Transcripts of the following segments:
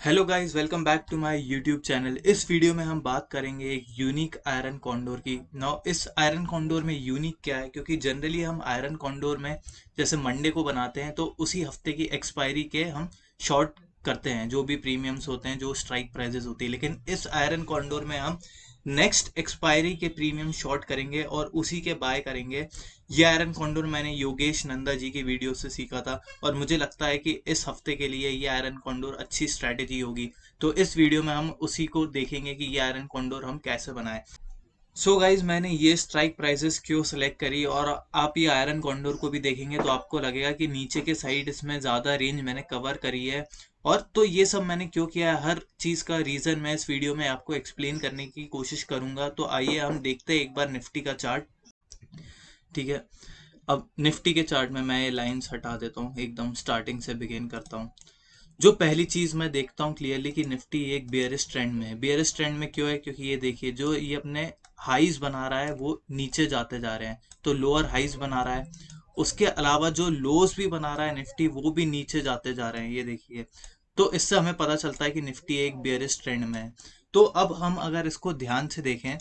Hello guys, welcome back to my YouTube channel. इस video में हम बात करेंगे एक यूनिक आयरन कॉन्डोर की। नाउ इस आयरन कॉन्डोर में यूनिक क्या है, क्योंकि जनरली हम आयरन कॉन्डोर में जैसे मंडे को बनाते हैं तो उसी हफ्ते की एक्सपायरी के हम शॉर्ट करते हैं, जो भी प्रीमियम्स होते हैं, जो स्ट्राइक प्राइजेस होती है। लेकिन इस आयरन कॉन्डोर में हम नेक्स्ट एक्सपायरी के प्रीमियम शॉर्ट करेंगे और उसी के बाय करेंगे। ये आयरन कॉन्डोर मैंने योगेश नंदा जी की वीडियो से सीखा था और मुझे लगता है कि इस हफ्ते के लिए ये आयरन कॉन्डोर अच्छी स्ट्रैटेजी होगी। तो इस वीडियो में हम उसी को देखेंगे कि ये आयरन कॉन्डोर हम कैसे बनाएं। सो गाइज, मैंने ये स्ट्राइक प्राइसेस क्यों सेलेक्ट करी और आप ये आयरन कॉन्डोर को भी देखेंगे तो आपको लगेगा कि नीचे के साइड इसमें ज़्यादा रेंज मैंने कवर करी है। और तो ये सब मैंने क्यों किया है, हर चीज़ का रीज़न मैं इस वीडियो में आपको एक्सप्लेन करने की कोशिश करूंगा। तो आइए हम देखते हैं एक बार निफ्टी का चार्ट। ठीक है, अब निफ्टी के चार्ट में मैं ये लाइंस हटा देता हूँ, एकदम स्टार्टिंग से बिगिन करता हूँ। जो पहली चीज मैं देखता हूँ क्लियरली कि निफ्टी एक बियरिश ट्रेंड में है। बियरिश ट्रेंड में क्यों है, क्योंकि ये देखिए जो ये अपने हाईज बना रहा है वो नीचे जाते जा रहे हैं, तो लोअर हाईज बना रहा है। उसके अलावा जो लोज भी बना रहा है निफ्टी, वो भी नीचे जाते जा रहे हैं, ये देखिए। तो इससे हमें पता चलता है कि निफ्टी एक बियरिश ट्रेंड में है। तो अब हम अगर इसको ध्यान से देखें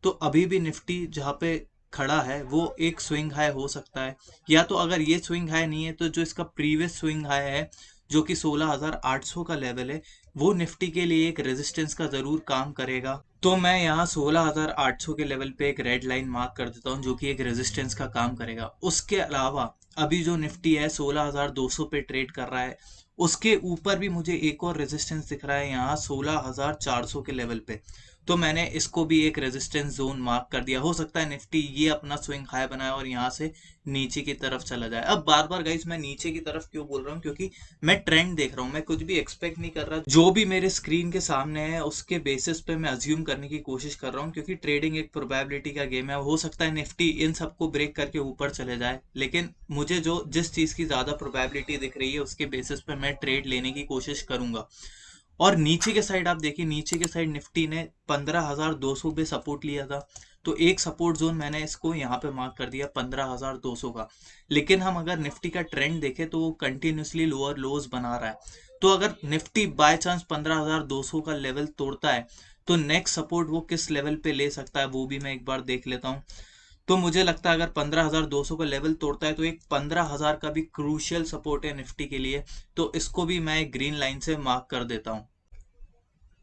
तो अभी भी निफ्टी जहाँ पे खड़ा है वो एक स्विंग हाई हो सकता है, या तो अगर ये स्विंग हाई नहीं है तो जो इसका प्रीवियस स्विंग हाई है जो कि 16,800 का लेवल है, वो निफ्टी के लिए एक रेजिस्टेंस का जरूर काम करेगा। तो मैं यहाँ 16,800 के लेवल पे एक रेड लाइन मार्क कर देता हूँ, जो कि एक रेजिस्टेंस का काम करेगा। उसके अलावा अभी जो निफ्टी है 16,200 पे ट्रेड कर रहा है, उसके ऊपर भी मुझे एक और रेजिस्टेंस दिख रहा है यहाँ 16,400 के लेवल पे। तो मैंने इसको भी एक रेजिस्टेंस जोन मार्क कर दिया। हो सकता है निफ्टी ये अपना स्विंग हाई बनाए और यहाँ से नीचे की तरफ चला जाए। अब बार बार गाइस मैं नीचे की तरफ क्यों बोल रहा हूँ, क्योंकि मैं ट्रेंड देख रहा हूँ, मैं कुछ भी एक्सपेक्ट नहीं कर रहा। जो भी मेरे स्क्रीन के सामने है उसके बेसिस पे मैं अज्यूम करने की कोशिश कर रहा हूँ, क्योंकि ट्रेडिंग एक प्रोबेबिलिटी का गेम है। हो सकता है निफ्टी इन सबको ब्रेक करके ऊपर चले जाए, लेकिन मुझे जो जिस चीज की ज्यादा प्रोबेबिलिटी दिख रही है उसके बेसिस पे मैं ट्रेड लेने की कोशिश करूंगा। और नीचे के साइड आप देखिए, नीचे के साइड निफ्टी ने 15,200 पे सपोर्ट लिया था। तो एक सपोर्ट जोन मैंने इसको यहाँ पे मार्क कर दिया 15,200 का। लेकिन हम अगर निफ्टी का ट्रेंड देखें तो वो कंटिन्यूसली लोअर लोज बना रहा है। तो अगर निफ्टी बाय चांस 15,200 का लेवल तोड़ता है तो नेक्स्ट सपोर्ट वो किस लेवल पे ले सकता है वो भी मैं एक बार देख लेता हूँ। तो मुझे लगता है अगर 15,200 का लेवल तोड़ता है तो एक 15,000 का भी क्रूशियल सपोर्ट है निफ्टी के लिए। तो इसको भी मैं एक ग्रीन लाइन से मार्क कर देता हूँ।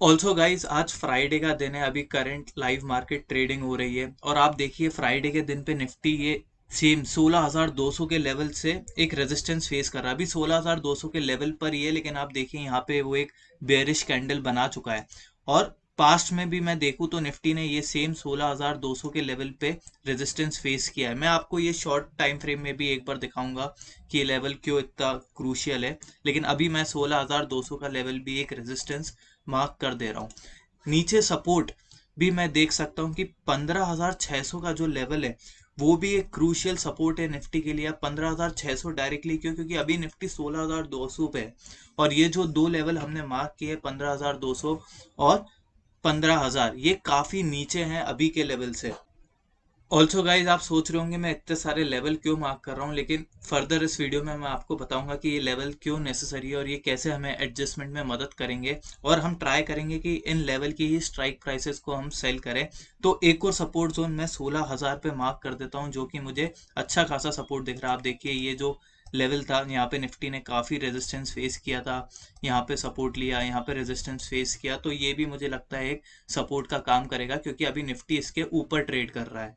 ऑल्सो गाइज, आज फ्राइडे का दिन है, अभी करंट लाइव मार्केट ट्रेडिंग हो रही है और आप देखिए फ्राइडे के दिन पे निफ्टी ये सेम 16,200 के लेवल से एक रेजिस्टेंस फेस कर रहा है। अभी 16,200 के लेवल पर ही है, लेकिन आप देखिए यहाँ पे वो एक बेयरिश कैंडल बना चुका है। और पास्ट में भी मैं देखूं तो निफ्टी ने ये सेम 16,200 के लेवल पे रेजिस्टेंस फेस किया है। मैं आपको ये शॉर्ट टाइम फ्रेम में भी एक बार दिखाऊंगा कि ये लेवल क्यों इतना क्रूशियल है। लेकिन अभी मैं 16,200 का लेवल भी एक रेजिस्टेंस मार्क कर दे रहा हूँ। नीचे सपोर्ट भी मैं देख सकता हूँ कि 15,600 का जो लेवल है वो भी एक क्रूशियल सपोर्ट है निफ्टी के लिए। 15,600 डायरेक्टली क्यों, क्योंकि अभी निफ्टी 16,200 पे है और ये जो दो लेवल हमने मार्क किए 15,200 और 15,000, ये काफी नीचे हैं अभी के लेवल से। ऑल्सो गाइज, आप सोच रहे होंगे मैं इतने सारे लेवल क्यों मार्क कर रहा हूँ, लेकिन फर्दर इस वीडियो में मैं आपको बताऊंगा कि ये लेवल क्यों नेसेसरी है और ये कैसे हमें एडजस्टमेंट में मदद करेंगे। और हम ट्राई करेंगे कि इन लेवल की ही स्ट्राइक प्राइसेस को हम सेल करें। तो एक और सपोर्ट जोन मैं 16,000 पे मार्क कर देता हूँ, जो कि मुझे अच्छा खासा सपोर्ट दिख रहा है। आप देखिए ये जो लेवल था, यहाँ पे निफ्टी ने काफी रेजिस्टेंस फेस किया था, यहाँ पे सपोर्ट लिया, यहाँ पे रेजिस्टेंस फेस किया। तो ये भी मुझे लगता है एक सपोर्ट का काम करेगा, क्योंकि अभी निफ्टी इसके ऊपर ट्रेड कर रहा है।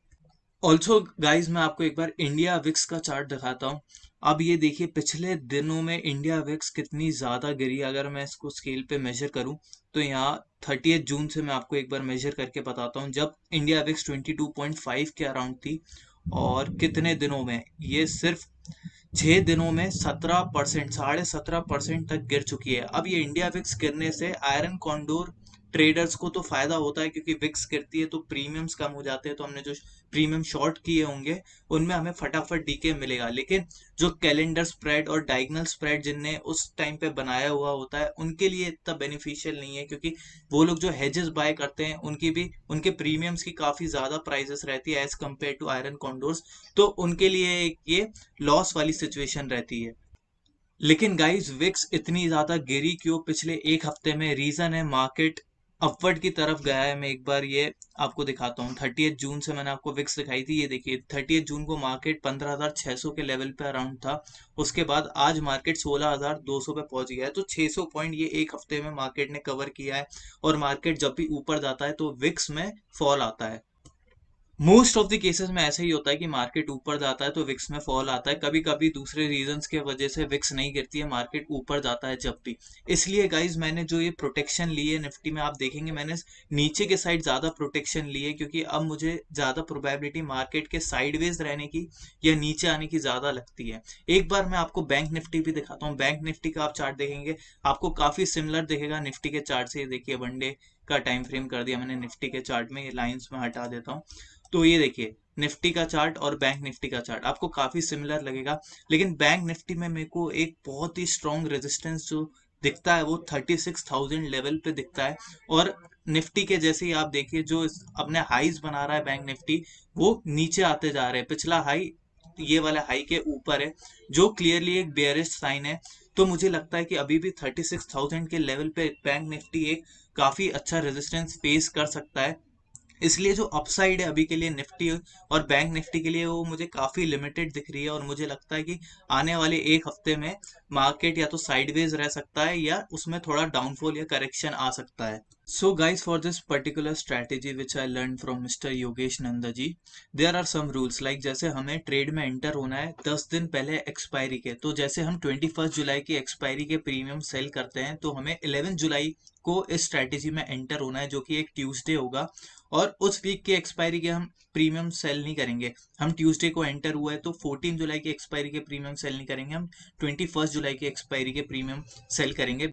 ऑल्सो गाइज, मैं आपको एक बार इंडिया विक्स का चार्ट दिखाता हूँ। अब ये देखिए पिछले दिनों में इंडिया विक्स कितनी ज्यादा गिरी। अगर मैं इसको स्केल पे मेजर करूँ तो यहाँ 30 जून से मैं आपको एक बार मेजर करके बताता हूँ, जब इंडिया विक्स 22.5 के अराउंड थी। और कितने दिनों में, ये सिर्फ 6 दिनों में 17%, 17.5% तक गिर चुकी है। अब ये इंडिया विक्स गिरने से आयरन कॉन्डोर ट्रेडर्स को तो फायदा होता है, क्योंकि विक्स गिरती है तो प्रीमियम्स कम हो जाते हैं। तो हमने जो प्रीमियम शॉर्ट किए होंगे उनमें हमें फटाफट डीके मिलेगा। लेकिन जो कैलेंडर स्प्रेड और डायगोनल स्प्रेड जिनने उस टाइम पे बनाया हुआ होता है उनके लिए इतना बेनिफिशियल नहीं है, क्योंकि वो लोग जो हेजेस बाय करते हैं उनकी भी, उनके प्रीमियम्स की काफी ज्यादा प्राइसेस रहती है एज कम्पेयर टू आयरन कॉन्डोर्स। तो उनके लिए ये लॉस वाली सिचुएशन रहती है। लेकिन गाइस विक्स इतनी ज्यादा गिरी क्यों पिछले एक हफ्ते में? रीजन है मार्केट अपवर्ड की तरफ गया है। मैं एक बार ये आपको दिखाता हूँ। 30 जून से मैंने आपको विक्स दिखाई थी, ये देखिए 30 जून को मार्केट 15,600 के लेवल पे अराउंड था। उसके बाद आज मार्केट 16,200 पे पहुंच गया है। तो 600 पॉइंट ये एक हफ्ते में मार्केट ने कवर किया है। और मार्केट जब भी ऊपर जाता है तो विक्स में फॉल आता है। मोस्ट ऑफ द केसेस में ऐसा ही होता है कि मार्केट ऊपर जाता है तो विक्स में फॉल आता है। कभी कभी दूसरे रीजंस के वजह से विक्स नहीं गिरती है, मार्केट ऊपर जाता है जब भी। इसलिए गाइज मैंने जो ये प्रोटेक्शन ली है निफ्टी में, आप देखेंगे मैंने नीचे के साइड ज्यादा प्रोटेक्शन ली है, क्योंकि अब मुझे ज्यादा प्रोबेबिलिटी मार्केट के साइडवेज रहने की या नीचे आने की ज्यादा लगती है। एक बार मैं आपको बैंक निफ्टी भी दिखाता हूँ। बैंक निफ्टी का आप चार्ट देखेंगे, आपको काफी सिमिलर दिखेगा निफ्टी के चार्ट से। ये देखिए वनडे का टाइम फ्रेम कर दिया मैंने निफ्टी के चार्ट में, ये लाइंस में हटा देता हूँ। तो ये देखिए निफ्टी का चार्ट और बैंक निफ्टी का चार्ट आपको काफी सिमिलर लगेगा। लेकिन बैंक निफ्टी में मेरे को एक बहुत ही स्ट्रॉन्ग रेजिस्टेंस जो दिखता है वो 36,000 लेवल पे दिखता है। और निफ्टी के जैसे ही आप देखिए जो अपने हाईज बना रहा है बैंक निफ्टी, वो नीचे आते जा रहे हैं। पिछला हाई ये वाला हाई के ऊपर है, जो क्लियरली एक बेयरिश साइन है। तो मुझे लगता है कि अभी भी 36,000 के लेवल पे बैंक निफ्टी एक काफी अच्छा रेजिस्टेंस फेस कर सकता है। इसलिए जो अपसाइड है अभी के लिए निफ्टी और बैंक निफ्टी के लिए, वो मुझे काफी लिमिटेड दिख रही है। और मुझे लगता है कि आने वाले एक हफ्ते में मार्केट या तो साइडवेज रह सकता है या उसमें थोड़ा डाउनफॉल या करेक्शन आ सकता है। So guys, for this particular strategy which I learned from Mr. Yogesh Nanda ji, there are some rules like जैसे हमें ट्रेड में एंटर होना है 10 दिन पहले एक्सपायरी के। तो जैसे हम 21 जुलाई की एक्सपायरी के प्रीमियम सेल करते हैं, तो हमें 11 जुलाई को इस स्ट्रैटेजी में एंटर होना है, जो कि एक ट्यूसडे होगा। और उस वीक की एक्सपायरी के हम प्रीमियम सेल नहीं करेंगे। हम ट्यूसडे को एंटर हुआ है तो 14 जुलाई की एक्सपायरी के प्रीमियम सेल नहीं करेंगे, हम 21 जुलाई की एक्सपायरी के प्रीमियम सेल करेंगे।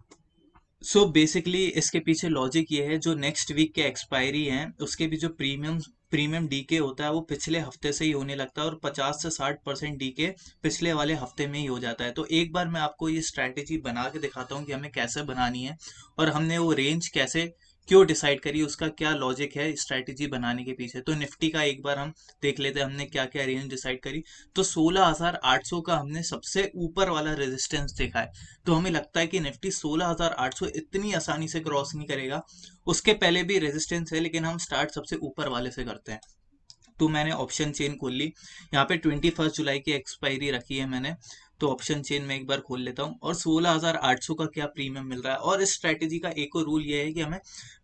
सो बेसिकली इसके पीछे लॉजिक ये है, जो नेक्स्ट वीक के एक्सपायरी हैं उसके भी जो प्रीमियम प्रीमियम डीके होता है वो पिछले हफ्ते से ही होने लगता है। और 50 से 60% डीके पिछले वाले हफ्ते में ही हो जाता है। तो एक बार मैं आपको ये स्ट्रैटेजी बना के दिखाता हूँ कि हमें कैसे बनानी है और हमने वो रेंज कैसे क्यों डिसाइड करी, उसका क्या लॉजिक है स्ट्रैटेजी बनाने के पीछे। तो निफ्टी का एक बार हम देख लेते हैं हमने क्या क्या रेंज डिसाइड करी। तो 16,800 का हमने सबसे ऊपर वाला रेजिस्टेंस देखा है। तो हमें लगता है कि निफ्टी 16,800 इतनी आसानी से क्रॉस नहीं करेगा। उसके पहले भी रेजिस्टेंस है, लेकिन हम स्टार्ट सबसे ऊपर वाले से करते हैं। तो मैंने ऑप्शन चेन खोल ली। यहाँ पे 21 जुलाई की एक्सपायरी रखी है मैंने। तो ऑप्शन चेन में एक बार खोल लेता हूँ और 16,800 का क्या प्रीमियम मिल रहा है। और इस स्ट्रेटेजी का एक और रूल ये है कि हमें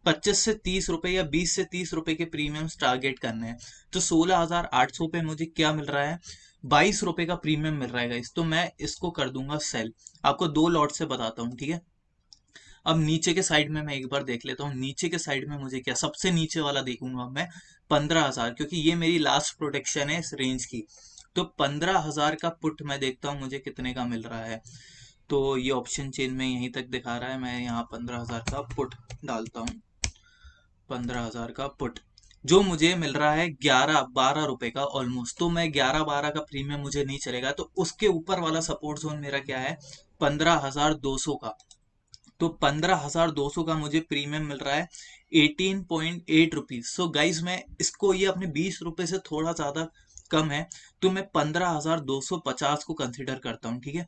25 से 30 रुपए या 20 से 30 रुपए के प्रीमियम्स टारगेट करने हैं। तो 16,800 पे मुझे क्या मिल रहा है, 22 रुपए का प्रीमियम मिल रहा है। तो मैं इसको कर दूंगा सेल। आपको दो लॉट से बताता हूँ, ठीक है। अब नीचे के साइड में मैं एक बार देख लेता हूँ, नीचे के साइड में मुझे क्या, सबसे नीचे वाला देखूंगा मैं 15,000, क्योंकि ये मेरी लास्ट प्रोटेक्शन है इस रेंज की। तो 15,000 का पुट मैं देखता हूँ मुझे कितने का मिल रहा है। तो ये ऑप्शन चेन में यहीं तक दिखा रहा है, मैं यहाँ 15,000 का पुट डालता हूँ। 15,000 का पुट जो मुझे मिल रहा है 11-12 रुपए का ऑलमोस्ट। तो मैं 11-12 का प्रीमियम मुझे नहीं चलेगा। तो उसके ऊपर वाला सपोर्ट जोन मेरा क्या है, 15,200 का। तो 15,200 का मुझे प्रीमियम मिल रहा है 18.8 रुपीज। सो गाइज मैं इसको, ये अपने 20 रुपए से थोड़ा ज्यादा कम है, तो मैं 15,250 को कंसिडर करता हूँ, ठीक है।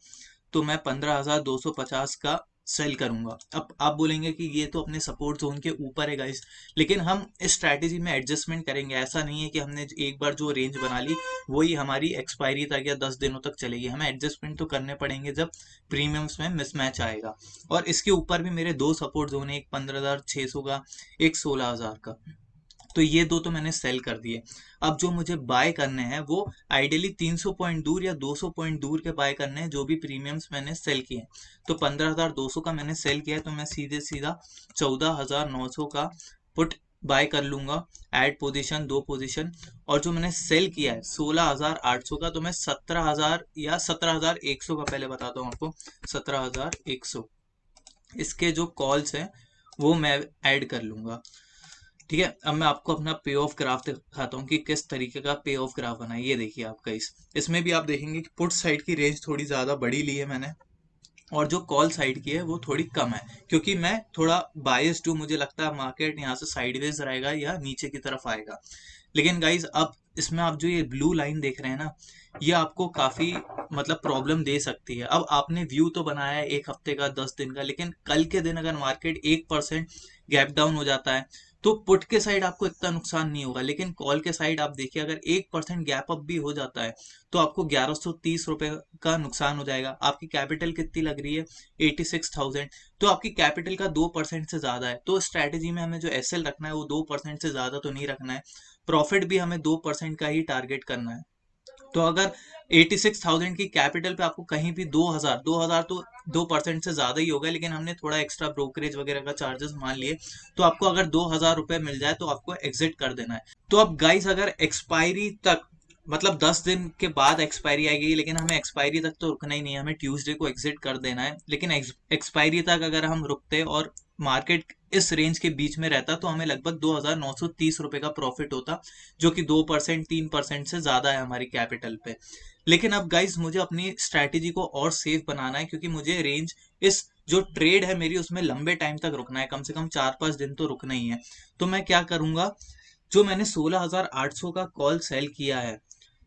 तो मैं 15,250 का सेल करूंगा। अब आप बोलेंगे कि ये तो अपने सपोर्ट जोन के ऊपर है गाइस, लेकिन हम इस स्ट्रैटेजी में एडजस्टमेंट करेंगे। ऐसा नहीं है कि हमने एक बार जो रेंज बना ली वही हमारी एक्सपायरी तक या 10 दिनों तक चलेगी। हमें एडजस्टमेंट तो करने पड़ेंगे जब प्रीमियम्स में मिसमैच आएगा। और इसके ऊपर भी मेरे दो सपोर्ट जोन है, एक 15,600 का, एक 16,000 का। तो ये दो तो मैंने सेल कर दिए। अब जो मुझे बाय करने हैं वो आइडियली 300 पॉइंट दूर या 200 पॉइंट दूर के बाय करने हैं, जो भी प्रीमियम्स मैंने सेल किए हैं। तो 15,200 का मैंने सेल किया है, तो मैं सीधे सीधा 14,900 का पुट बाय कर लूंगा। ऐड पोजीशन, दो पोजीशन। और जो मैंने सेल किया है 16,800 का, तो मैं 17,000 या 17,100 का, पहले बताता हूँ आपको, 17,100 इसके जो कॉल्स हैं वो मैं ऐड कर लूंगा, ठीक है। अब मैं आपको अपना पे ऑफ ग्राफ दिखाता हूँ कि किस तरीके का पे ऑफ ग्राफ बना है। ये देखिए आपका, इसमें भी आप देखेंगे कि पुट साइड की रेंज थोड़ी ज्यादा बड़ी ली है मैंने, और जो कॉल साइड की है वो थोड़ी कम है, क्योंकि मैं थोड़ा बायस्ड हूँ। मुझे लगता है मार्केट यहाँ से साइडवेज रहेगा या नीचे की तरफ आएगा। लेकिन गाइज अब इसमें आप जो ये ब्लू लाइन देख रहे हैं ना, ये आपको काफी मतलब प्रॉब्लम दे सकती है। अब आपने व्यू तो बनाया है एक हफ्ते का, 10 दिन का, लेकिन कल के दिन अगर मार्केट 1% गैप डाउन हो जाता है तो पुट के साइड आपको इतना नुकसान नहीं होगा, लेकिन कॉल के साइड आप देखिए अगर 1% गैप अप भी हो जाता है तो आपको 1130 रुपए का नुकसान हो जाएगा। आपकी कैपिटल कितनी लग रही है? 86,000। तो आपकी कैपिटल का 2% से ज्यादा है। तो स्ट्रैटेजी में हमें जो एसएल रखना है वो 2% से ज्यादा तो नहीं रखना है, प्रॉफिट भी हमें 2% का ही टारगेट करना है। तो अगर 86,000 की कैपिटल पे आपको कहीं भी 2000 तो 2% से ज्यादा ही होगा, लेकिन हमने थोड़ा एक्स्ट्रा ब्रोकरेज वगैरह का चार्जेस मान लिए, तो आपको अगर 2000 रुपए मिल जाए तो आपको एग्जिट कर देना है। तो अब गाइस अगर एक्सपायरी तक मतलब 10 दिन के बाद एक्सपायरी आएगी, लेकिन हमें एक्सपायरी तक तो रुकना ही नहीं है, हमें ट्यूसडे को एग्जिट कर देना है। लेकिन एक्सपायरी तक अगर हम रुकते और मार्केट इस रेंज के बीच में रहता तो हमें लगभग 2,930 रुपए का प्रॉफिट होता, जो कि 2% 3% से ज्यादा है हमारी कैपिटल पे। लेकिन अब गाइस मुझे अपनी स्ट्रैटेजी को और सेफ बनाना है, क्योंकि मुझे रेंज इस जो ट्रेड है मेरी उसमें लंबे टाइम तक रुकना है, कम से कम 4-5 दिन तो रुकना ही है। तो मैं क्या करूंगा, जो मैंने 16,800 का कॉल सेल किया है,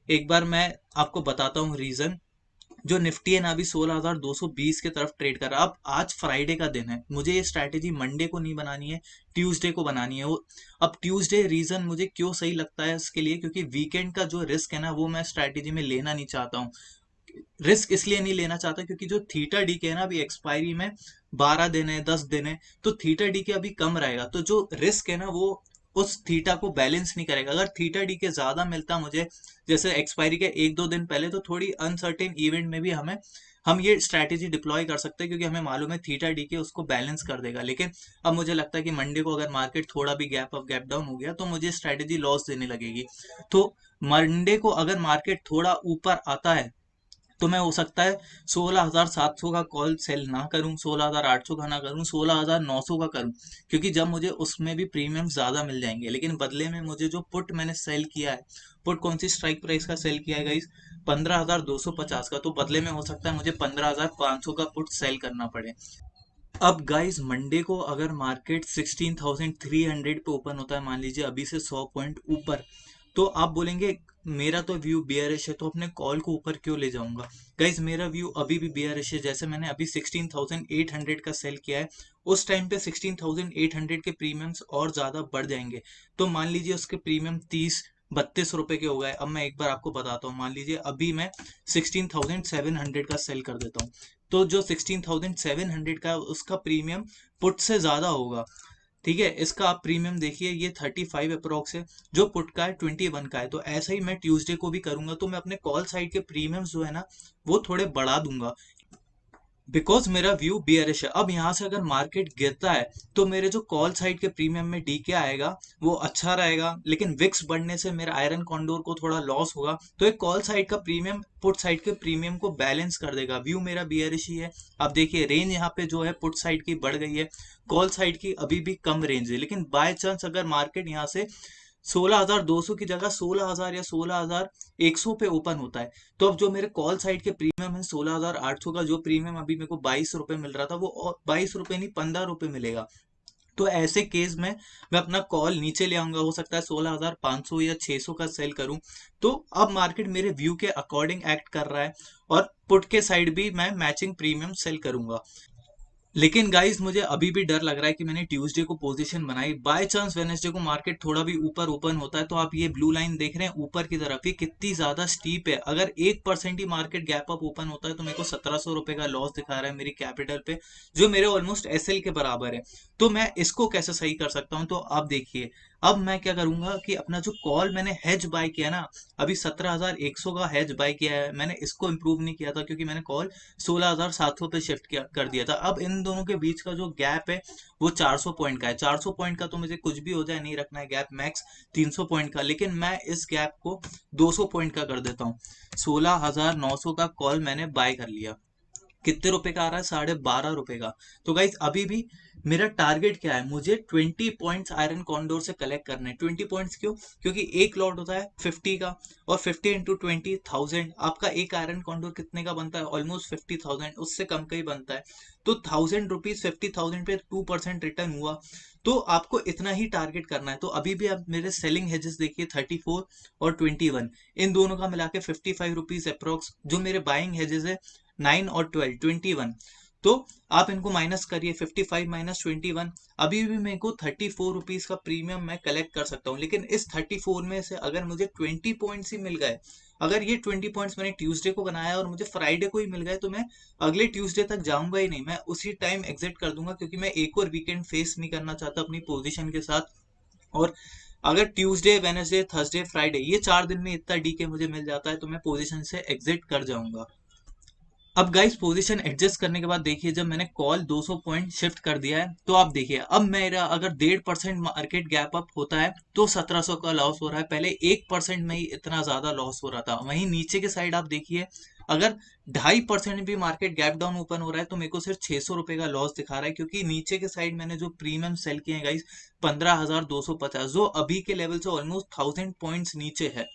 एक बार मैं आपको बताता हूँ रीजन। जो निफ्टी है ना अभी 16,220 के तरफ ट्रेड कर रहा है। अब आज फ्राइडे का दिन है, मुझे ये स्ट्रैटेजी मंडे को नहीं बनानी है, ट्यूसडे को बनानी है। वो अब ट्यूसडे रीजन मुझे क्यों सही लगता है इसके लिए, क्योंकि वीकेंड का जो रिस्क है ना वो मैं स्ट्रैटेजी में लेना नहीं चाहता हूँ। रिस्क इसलिए नहीं लेना चाहता क्योंकि जो थीटा डी के है ना अभी एक्सपायरी में 12 दिन है, 10 दिन है, तो थीटा डी के अभी कम रहेगा, तो जो रिस्क है ना वो उस थीटा को बैलेंस नहीं करेगा। अगर थीटा डी के ज्यादा मिलता मुझे, जैसे एक्सपायरी के 1-2 दिन पहले, तो थोड़ी अनसर्टेन इवेंट में भी हम ये स्ट्रैटेजी डिप्लॉय कर सकते हैं, क्योंकि हमें मालूम है थीटा डी के उसको बैलेंस कर देगा। लेकिन अब मुझे लगता है कि मंडे को अगर मार्केट थोड़ा भी गैप अप गैप डाउन हो गया तो मुझे स्ट्रैटेजी लॉस देने लगेगी। तो मंडे को अगर मार्केट थोड़ा ऊपर आता है तो मैं हो सकता है 16,700 का कॉल सेल ना करूं, 16,800 का ना करूं, 16,900 का करूं, क्योंकि जब मुझे उसमें भी प्रीमियम ज्यादा मिल जाएंगे। लेकिन बदले में मुझे जो पुट मैंने सेल किया है, पुट कौन सी स्ट्राइक प्राइस का सेल किया है गाइस? 15,250 का। तो बदले में हो सकता है मुझे 15,500 का पुट सेल करना पड़े। अब गाइस मंडे को अगर मार्केट 16,300 पे ओपन होता है, मान लीजिए अभी से 100 पॉइंट ऊपर, तो आप बोलेंगे मेरा तो व्यू बियरिश है तो अपने कॉल को ऊपर क्यों ले जाऊंगा? गाइस मेरा व्यू अभी भी बियरिश है। जैसे मैंने अभी 16,800 का सेल किया है, उस टाइम पे 16,800 के प्रीमियम्स और ज्यादा बढ़ जाएंगे। तो मान लीजिए उसके प्रीमियम 30-32 रुपए के हो गए। अब मैं एक बार आपको बताता हूँ, मान लीजिए अभी मैं 16,700 का सेल कर देता हूँ, तो जो 16,700 का है, उसका प्रीमियम पुट से ज्यादा होगा। ठीक है, इसका आप प्रीमियम देखिए, ये 35 अप्रोक्स है, जो पुट का है 21 का है। तो ऐसा ही मैं ट्यूसडे को भी करूंगा, तो मैं अपने कॉल साइड के प्रीमियम्स जो है ना वो थोड़े बढ़ा दूंगा, बिकॉज मेरा व्यू बियरिश है। अब यहाँ से अगर मार्केट गिरता है तो मेरे जो कॉल साइड के प्रीमियम में डीके आएगा वो अच्छा रहेगा, लेकिन विक्स बढ़ने से मेरा आयरन कॉन्डोर को थोड़ा लॉस होगा। तो एक कॉल साइड का प्रीमियम पुट साइड के प्रीमियम को बैलेंस कर देगा। व्यू मेरा बियरिश ही है। अब देखिए रेंज यहाँ पे जो है पुट साइड की बढ़ गई है, कॉल साइड की अभी भी कम रेंज है। लेकिन बाय चांस अगर मार्केट यहाँ से 16,200 की जगह 16,000 या 16,100 पे ओपन होता है, तो अब जो मेरे कॉल साइड के प्रीमियम है 16,800 का, जो प्रीमियम अभी मेरे को 22 रुपए मिल रहा था, वो 22 रुपए नहीं 15 रुपए मिलेगा। तो ऐसे केस में मैं अपना कॉल नीचे ले आऊंगा, हो सकता है 16,500 या 600 का सेल करूं। तो अब मार्केट मेरे व्यू के अकॉर्डिंग एक्ट कर रहा है, और पुट के साइड भी मैं मैचिंग प्रीमियम सेल करूंगा। लेकिन गाइस मुझे अभी भी डर लग रहा है कि मैंने ट्यूसडे को पोजीशन बनाई, बाय चांस वेनेसडे को मार्केट थोड़ा भी ऊपर ओपन होता है, तो आप ये ब्लू लाइन देख रहे हैं ऊपर की तरफ, ये कितनी ज्यादा स्टीप है। अगर 1% ही मार्केट गैप अप ओपन होता है तो मेरे को 1,700 रुपए का लॉस दिखा रहा है मेरी कैपिटल पे, जो मेरे ऑलमोस्ट एसएल के बराबर है। तो मैं इसको कैसे सही कर सकता हूँ? तो आप देखिए, अब मैं क्या करूंगा कि अपना जो कॉल मैंने हेज बाय किया ना, अभी 17,100 का हेज बाय किया है मैंने, इसको इंप्रूव नहीं किया था क्योंकि मैंने कॉल 16,700 पे शिफ्ट किया कर दिया था। अब इन दोनों के बीच का जो गैप है वो 400 पॉइंट का है। 400 पॉइंट का तो मुझे कुछ भी हो जाए नहीं रखना है गैप, मैक्स 300 पॉइंट का। लेकिन मैं इस गैप को 200 पॉइंट का कर देता हूँ। 16,900 का कॉल मैंने बाय कर लिया, कितने रुपए का आ रहा है, 12.5 रुपए का। तो गाइज अभी भी मेरा टारगेट क्या है, मुझे 20 पॉइंट्स आयरन कॉन्डोर से कलेक्ट करने हैं। 20 पॉइंट्स क्यों? क्योंकि एक लॉट होता है 50 का, और 50 × 20 1000, आपका एक आयरन कॉन्डोर कितने का बनता है? ऑलमोस्ट 50,000, उससे कम का ही बनता है। तो 1000 रुपीज 50,000 पे 2% रिटर्न हुआ। तो आपको इतना ही टारगेट करना है। तो अभी भी आप मेरे सेलिंग हेजेस देखिए, 34 और 21, इन दोनों का मिला के 55 रुपीज अप्रोक्स। जो मेरे बाइंग हेजेस है 9 और 12, 21, तो आप इनको माइनस करिए, 55 माइनस 21, अभी भी मेरे को 34 रुपीज का प्रीमियम मैं कलेक्ट कर सकता हूँ। लेकिन इस 34 में से अगर मुझे 20 पॉइंट्स ही मिल गए, अगर ये 20 पॉइंट्स मैंने ट्यूसडे को बनाया और मुझे फ्राइडे को ही मिल गए, तो मैं अगले ट्यूसडे तक जाऊंगा ही नहीं, मैं उसी टाइम एग्जिट कर दूंगा, क्योंकि मैं एक और वीकेंड फेस नहीं करना चाहता अपनी पोजीशन के साथ। और अगर ट्यूसडे, वेनेसडे, थर्सडे, फ्राइडे, ये 4 दिन में इतना डीके मुझे मिल जाता है, तो मैं पोजीशन से एग्जिट कर जाऊंगा। अब गाइस पोजीशन एडजस्ट करने के बाद देखिए, जब मैंने कॉल 200 पॉइंट शिफ्ट कर दिया है, तो आप देखिए अब मेरा अगर 1.5% मार्केट गैप अप होता है तो 1700 का लॉस हो रहा है। पहले 1% में ही इतना ज्यादा लॉस हो रहा था। वहीं नीचे के साइड आप देखिए, अगर 2.5% भी मार्केट गैप डाउन ओपन हो रहा है, तो मेरे को सिर्फ 600 रुपए का लॉस दिखा रहा है, क्योंकि नीचे के साइड मैंने जो प्रीमियम सेल किए हैं गाइस, 15,250, जो अभी के लेवल से ऑलमोस्ट 1000 पॉइंट्स नीचे है।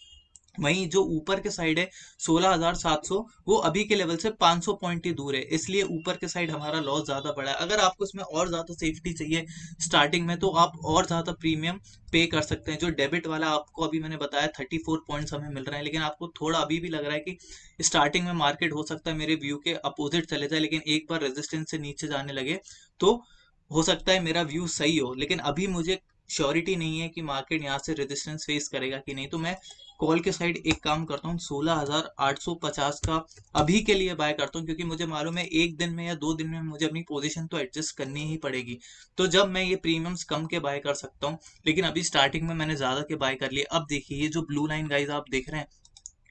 वहीं जो ऊपर के साइड है 16,700, वो अभी के लेवल से 500 पॉइंट ही दूर है, इसलिए ऊपर के साइड हमारा लॉस ज्यादा बड़ा है। अगर आपको इसमें और ज्यादा सेफ्टी चाहिए स्टार्टिंग में, तो आप और ज्यादा प्रीमियम पे कर सकते हैं। जो डेबिट वाला आपको अभी मैंने बताया 34 पॉइंट्स हमें मिल रहे हैं, लेकिन आपको थोड़ा अभी भी लग रहा है कि स्टार्टिंग में मार्केट हो सकता है मेरे व्यू के अपोजिट चले जाए, लेकिन एक बार रेजिस्टेंस से नीचे जाने लगे तो हो सकता है मेरा व्यू सही हो। लेकिन अभी मुझे श्योरिटी नहीं है कि मार्केट यहाँ से रेजिस्टेंस फेस करेगा कि नहीं, तो मैं कॉल के साइड एक काम करता हूँ, 16,850 का अभी के लिए बाय करता हूँ, क्योंकि मुझे मालूम है एक दिन में या 2 दिन में मुझे अपनी पोजीशन तो एडजस्ट करनी ही पड़ेगी। तो जब मैं ये प्रीमियम्स कम के बाय कर सकता हूँ, लेकिन अभी स्टार्टिंग में मैंने ज्यादा के बाय कर लिए। अब देखिए, ये जो ब्लू लाइन गाइज आप देख रहे हैं,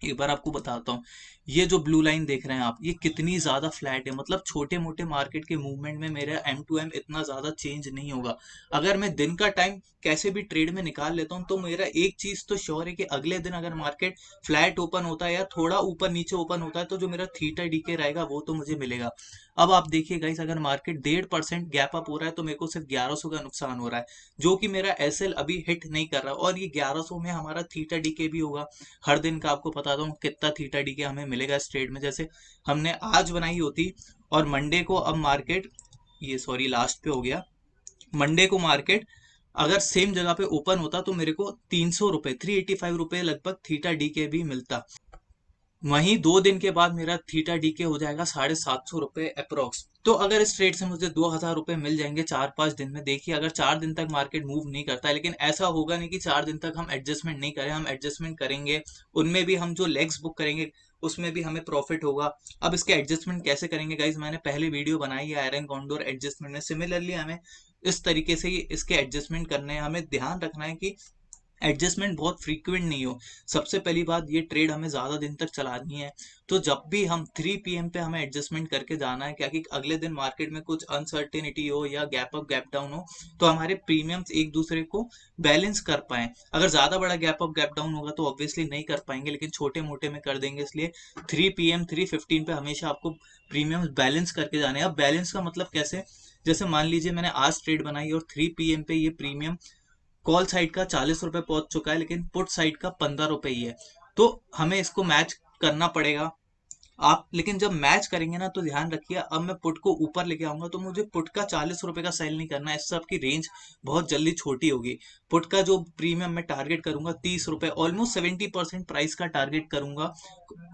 एक बार आपको बताता हूँ, ये जो ब्लू लाइन देख रहे हैं आप, ये कितनी ज्यादा फ्लैट है। मतलब छोटे मोटे मार्केट के मूवमेंट में मेरा एम टू एम इतना ज्यादा चेंज नहीं होगा। अगर मैं दिन का टाइम कैसे भी ट्रेड में निकाल लेता हूँ, तो मेरा एक चीज तो श्योर है कि अगले दिन अगर मार्केट फ्लैट ओपन होता है या थोड़ा ऊपर नीचे ओपन होता है, तो जो मेरा थीटा डीके रहेगा वो तो मुझे मिलेगा। अब आप देखिए गाइस, अगर मार्केट 1.5% गैप अप हो रहा है, तो मेरे को सिर्फ 1100 का नुकसान हो रहा है, जो कि मेरा एसएल अभी हिट नहीं कर रहा। और ये 1100 में हमारा थीटा डीके भी होगा। हर दिन का आपको बताता हूँ कितना थीटा डी के हमें मिलेगा इस ट्रेड में। जैसे हमने आज बनाई होती और मंडे को, अब मार्केट, ये सॉरी लास्ट पे हो गया, मंडे को मार्केट अगर सेम जगह पे ओपन होता, तो मेरे को 300 रुपए, 385 रुपए लगभग थीटा डी के भी मिलता। वहीं 2 दिन के बाद मेरा थीटा डी के हो जाएगा 750 रुपए अप्रोक्स। तो अगर इस ट्रेड से मुझे 2,000 रुपए मिल जाएंगे 4-5 दिन में, देखिए अगर 4 दिन तक मार्केट मूव नहीं करता है, लेकिन ऐसा होगा नहीं कि 4 दिन तक हम एडजस्टमेंट नहीं करें, हम एडजस्टमेंट करेंगे। उनमें भी हम जो लेग्स बुक करेंगे, उसमें भी हमें प्रॉफिट होगा। अब इसके एडजस्टमेंट कैसे करेंगे गाइज, मैंने पहले वीडियो बनाई है आयरन कॉन्डोर एडजस्टमेंट में। सिमिलरली हमें इस तरीके से ही इसके एडजस्टमेंट करने हैं। हमें ध्यान रखना है कि एडजस्टमेंट बहुत फ्रीक्वेंट नहीं हो। सबसे पहली बात, ये ट्रेड हमें ज्यादा दिन तक चलानी है, तो जब भी हम 3 PM पे हमें एडजस्टमेंट करके जाना है, क्या कि अगले दिन मार्केट में कुछ अनसर्टेनिटी हो या गैप अप गैप डाउन हो, तो हमारे प्रीमियम्स एक दूसरे को बैलेंस कर पाए। अगर ज्यादा बड़ा गैप अप गैप डाउन होगा तो ऑब्वियसली नहीं कर पाएंगे, लेकिन छोटे मोटे में कर देंगे। इसलिए 3 PM 3:15 पे हमेशा आपको प्रीमियम्स बैलेंस करके जाने हैं। अब बैलेंस का मतलब कैसे? जैसे मान लीजिए मैंने आज ट्रेड बनाई और 3 PM पे ये प्रीमियम कॉल साइड का 40 रुपए पहुंच चुका है, लेकिन पुट साइड का 15 रुपए ही है, तो हमें इसको मैच करना पड़ेगा। आप लेकिन जब मैच करेंगे ना, तो ध्यान रखिए, अब मैं पुट को ऊपर लेके आऊंगा, तो मुझे पुट का 40 रुपए का सेल नहीं करना है, इससे आपकी रेंज बहुत जल्दी छोटी होगी। पुट का जो प्रीमियम मैं टारगेट करूंगा 30 रुपए, ऑलमोस्ट 70% प्राइस का टारगेट करूंगा,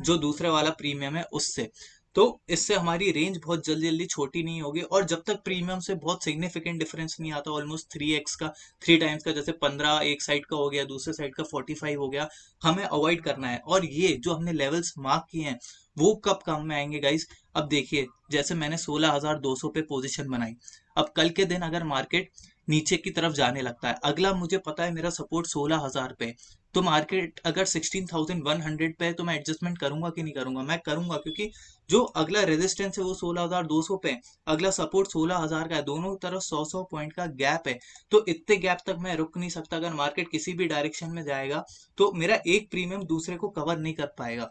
जो दूसरे वाला प्रीमियम है उससे। तो इससे हमारी रेंज बहुत जल्दी जल्दी छोटी नहीं होगी, और जब तक प्रीमियम से बहुत सिग्निफिकेंट डिफरेंस नहीं आता, ऑलमोस्ट 3x का, 3 टाइम्स का, जैसे 15 एक साइड का हो गया, दूसरे साइड का 45 हो गया, हमें अवॉइड करना है। और ये जो हमने लेवल्स मार्क किए हैं, वो कब काम में आएंगे गाइस? अब देखिए, जैसे मैंने 16,200 पे पोजीशन बनाई, अब कल के दिन अगर मार्केट नीचे की तरफ जाने लगता है, अगला मुझे पता है मेरा सपोर्ट 16,000 पे, तो मार्केट अगर 16,100 पे है, तो मैं एडजस्टमेंट करूंगा कि नहीं करूंगा? मैं करूंगा, क्योंकि जो अगला रेजिस्टेंस है वो 16,200 पे है, अगला सपोर्ट 16,000 का है, दोनों तरफ 100 पॉइंट का गैप है। तो इतने गैप तक मैं रुक नहीं सकता। अगर मार्केट किसी भी डायरेक्शन में जाएगा, तो मेरा एक प्रीमियम दूसरे को कवर नहीं कर पाएगा।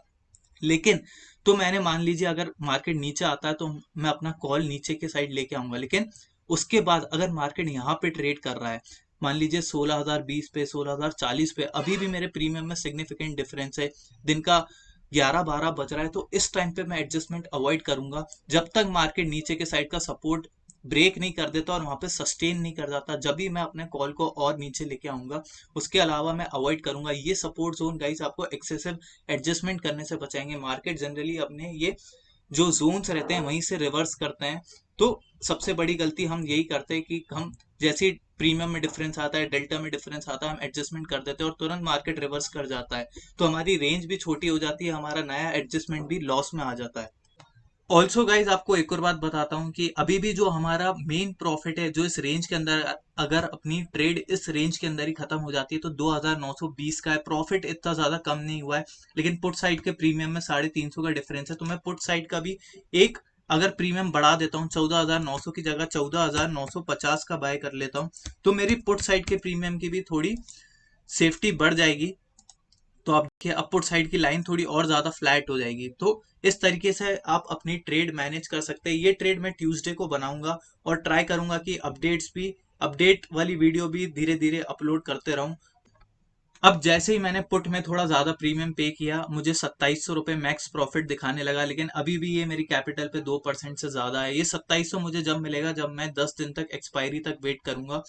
लेकिन तो मैंने मान लीजिए अगर मार्केट नीचे आता है तो मैं अपना कॉल नीचे के साइड लेके आऊंगा, लेकिन उसके बाद अगर मार्केट यहाँ पे ट्रेड कर रहा है, मान लीजिए 16,020 पे, 16,040 पे, अभी भी मेरे प्रीमियम में सिग्निफिकेंट डिफरेंस है, दिन का 11-12 बज रहा है, तो इस टाइम पे मैं एडजस्टमेंट अवॉइड करूंगा जब तक मार्केट नीचे के साइड का सपोर्ट ब्रेक नहीं कर देता और वहां पे सस्टेन नहीं कर जाता, जब भी मैं अपने कॉल को और नीचे लेके आऊंगा। उसके अलावा मैं अवॉइड करूंगा ये सपोर्ट जोन, गाइस आपको एक्सेसिव एडजस्टमेंट करने से बचाएंगे। मार्केट जनरली अपने ये जो जोन्स रहते हैं वहीं से रिवर्स करते हैं, तो सबसे बड़ी गलती हम यही करते हैं कि हम जैसे ही प्रीमियम में डिफरेंस आता है, डेल्टा में डिफरेंस आता है, हम एडजस्टमेंट कर देते हैं और तुरंत मार्केट रिवर्स कर जाता है, तो हमारी रेंज भी छोटी हो जाती है, हमारा नया एडजस्टमेंट भी लॉस में आ जाता है। ऑल्सो गाइज आपको एक और बात बताता हूँ कि अभी भी जो हमारा मेन प्रॉफिट है, जो इस रेंज के अंदर, अगर अपनी ट्रेड इस रेंज के अंदर ही खत्म हो जाती है तो 2,920 का है प्रॉफिट, इतना ज्यादा कम नहीं हुआ है। लेकिन पुट साइड के प्रीमियम में 350 का डिफरेंस है, तो मैं पुट साइड का भी एक अगर प्रीमियम बढ़ा देता हूँ, 14,900 की जगह 14,950 का बाय कर लेता हूँ, तो मेरी पुट साइड के प्रीमियम की भी थोड़ी सेफ्टी बढ़ जाएगी। तो आप देखिए अपवर्ड साइड की लाइन थोड़ी और ज्यादा फ्लैट हो जाएगी। तो इस तरीके से आप अपनी ट्रेड मैनेज कर सकते हैं। ये ट्रेड मैं ट्यूसडे को बनाऊंगा और ट्राई करूंगा कि अपडेट वाली वीडियो भी धीरे धीरे अपलोड करते रहूं। अब जैसे ही मैंने पुट में थोड़ा ज्यादा प्रीमियम पे किया, मुझे 2,700 रुपये मैक्स प्रॉफिट दिखाने लगा, लेकिन अभी भी ये मेरी कैपिटल पे 2% से ज्यादा है। ये 2,700 मुझे जब मिलेगा जब मैं 10 दिन तक एक्सपायरी तक वेट करूंगा।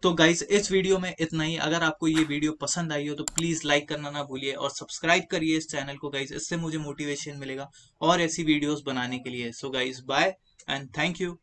तो गाइस इस वीडियो में इतना ही। अगर आपको ये वीडियो पसंद आई हो तो प्लीज लाइक करना ना भूलिए और सब्सक्राइब करिए इस चैनल को गाइस, इससे मुझे मोटिवेशन मिलेगा और ऐसी वीडियोस बनाने के लिए। So guys bye and thank you.